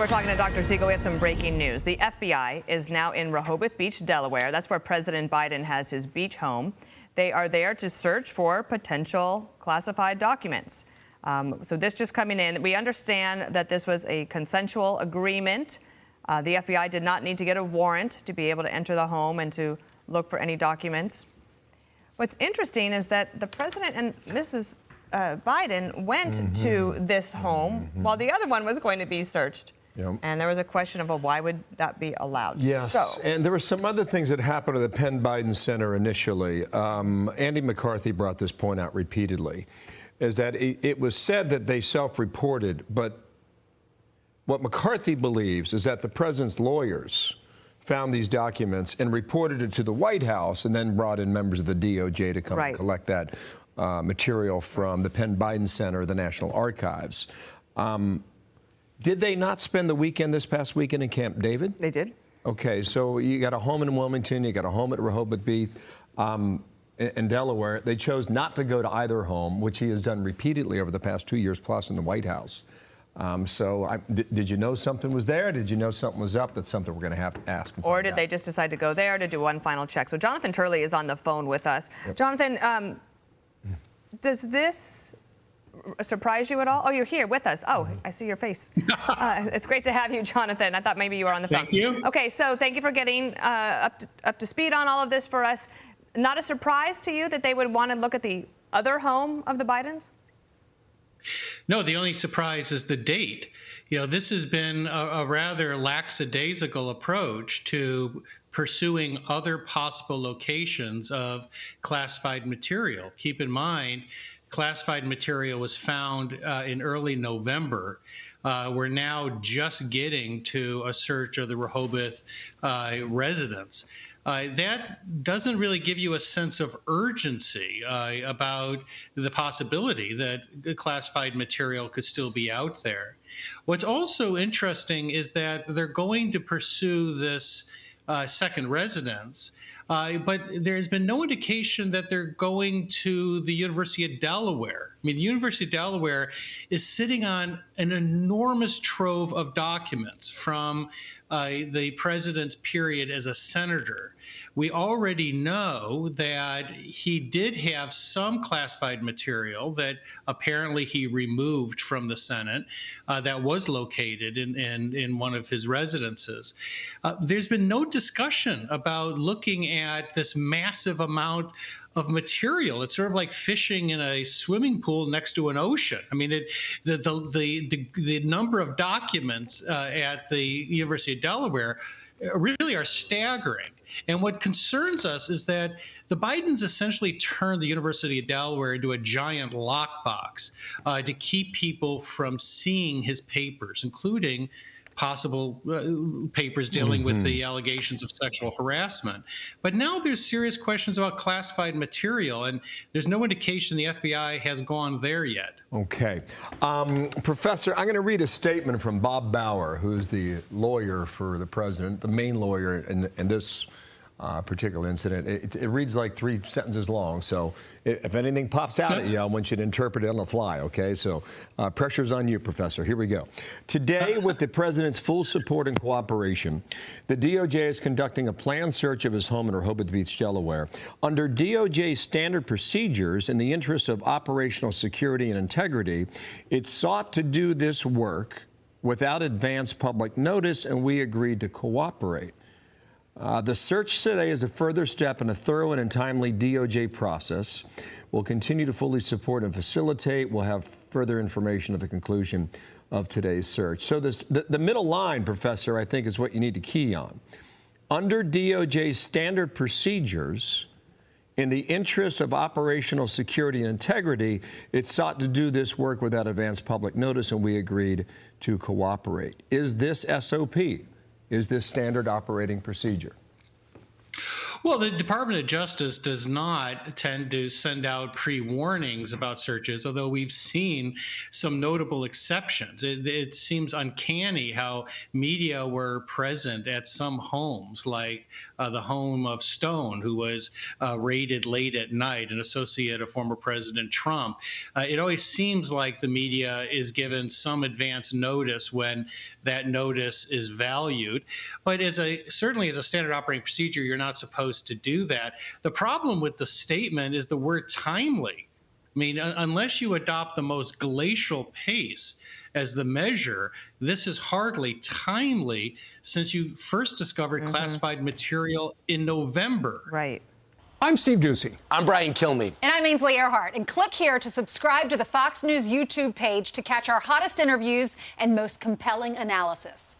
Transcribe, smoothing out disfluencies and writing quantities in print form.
we're talking to Dr. Siegel. We have some breaking news. The FBI is now in Rehoboth Beach, Delaware. That's where President Biden has his beach home. They are there to search for potential classified documents. So this just coming in. We understand that this was a consensual agreement. The FBI did not need to get a warrant to be able to enter the home and to look for any documents. What's interesting is that the president and Mrs. Biden went to this home while the other one was going to be searched. Yep. And there was a question of, well, why would that be allowed? Yes, So, and there were some other things that happened at the Penn Biden Center initially. Andy McCarthy brought this point out repeatedly, is that it was said that they self-reported, but what McCarthy believes is that the president's lawyers found these documents and reported it to the White House and then brought in members of the DOJ to come and collect that material from the Penn Biden Center, the National Archives. Did they not spend the weekend this past weekend in Camp David? they did. Okay, so you got a home in Wilmington, you got a home at Rehoboth Beach in Delaware. They chose not to go to either home, which he has done repeatedly over the past 2 years plus in the White House. Did you know something was there? Did you know something was up? That's something we're going to have to ask. Or did they just decide to go there to do one final check? So Jonathan Turley is on the phone with us. Yep. Jonathan, does this surprise you at all? Oh, you're here with us. Oh, I see your face. It's great to have you, Jonathan. I thought maybe you were on the phone. Thank you. Okay, so thank you for getting up to speed on all of this for us. Not a surprise to you that they would want to look at the other home of the Bidens? No, the only surprise is the date. You know, this has been a rather lackadaisical approach to pursuing other possible locations of classified material. Keep in mind, classified material was found in early November. We're now just getting to a search of the Rehoboth residence. That doesn't really give you a sense of urgency about the possibility that the classified material could still be out there. What's also interesting is that they're going to pursue this second residence, but there's been no indication that they're going to the University of Delaware. I mean, the University of Delaware is sitting on an enormous trove of documents from the president's period as a senator. We already know that he did have some classified material that apparently he removed from the Senate that was located in one of his residences. There's been no discussion about looking at this massive amount of material. It's sort of like fishing in a swimming pool next to an ocean. I mean, the number of documents at the University of Delaware really are staggering. And what concerns us is that the Bidens essentially turned the University of Delaware into a giant lockbox to keep people from seeing his papers, including possible papers dealing with the allegations of sexual harassment. But now there's serious questions about classified material, and there's no indication the FBI has gone there yet. Okay. Professor, I'm going to read a statement from Bob Bauer, who's the lawyer for the president, the main lawyer in this particular incident. It reads like 3 sentences long, so if anything pops out at you, I want you to interpret it on the fly, okay? So pressure's on you, Professor. Here we go. Today, with the president's full support and cooperation, the DOJ is conducting a planned search of his home in Rehoboth Beach, Delaware. Under DOJ standard procedures, in the interest of operational security and integrity, it sought to do this work without advance public notice, and we agreed to cooperate. The search today is a further step in a thorough and timely DOJ process. We'll continue to fully support and facilitate. We'll have further information at the conclusion of today's search. So the middle line, Professor, I think is what you need to key on. Under DOJ standard procedures, in the interest of operational security and integrity, it sought to do this work without advance public notice, and we agreed to cooperate. Is this SOP? Is this standard operating procedure? Well, the Department of Justice does not tend to send out pre-warnings about searches, although we've seen some notable exceptions. It seems uncanny how media were present at some homes, like the home of Stone, who was raided late at night, an associate of former President Trump. It always seems like the media is given some advance notice when that notice is valued. But certainly as a standard operating procedure, you're not supposed to do that. The problem with the statement is the word timely. I mean, unless you adopt the most glacial pace as the measure, this is hardly timely since you first discovered classified material in November. Right. I'm Steve Doocy. I'm Brian Kilmeade. And I'm Ainsley Earhart. And click here to subscribe to the Fox News YouTube page to catch our hottest interviews and most compelling analysis.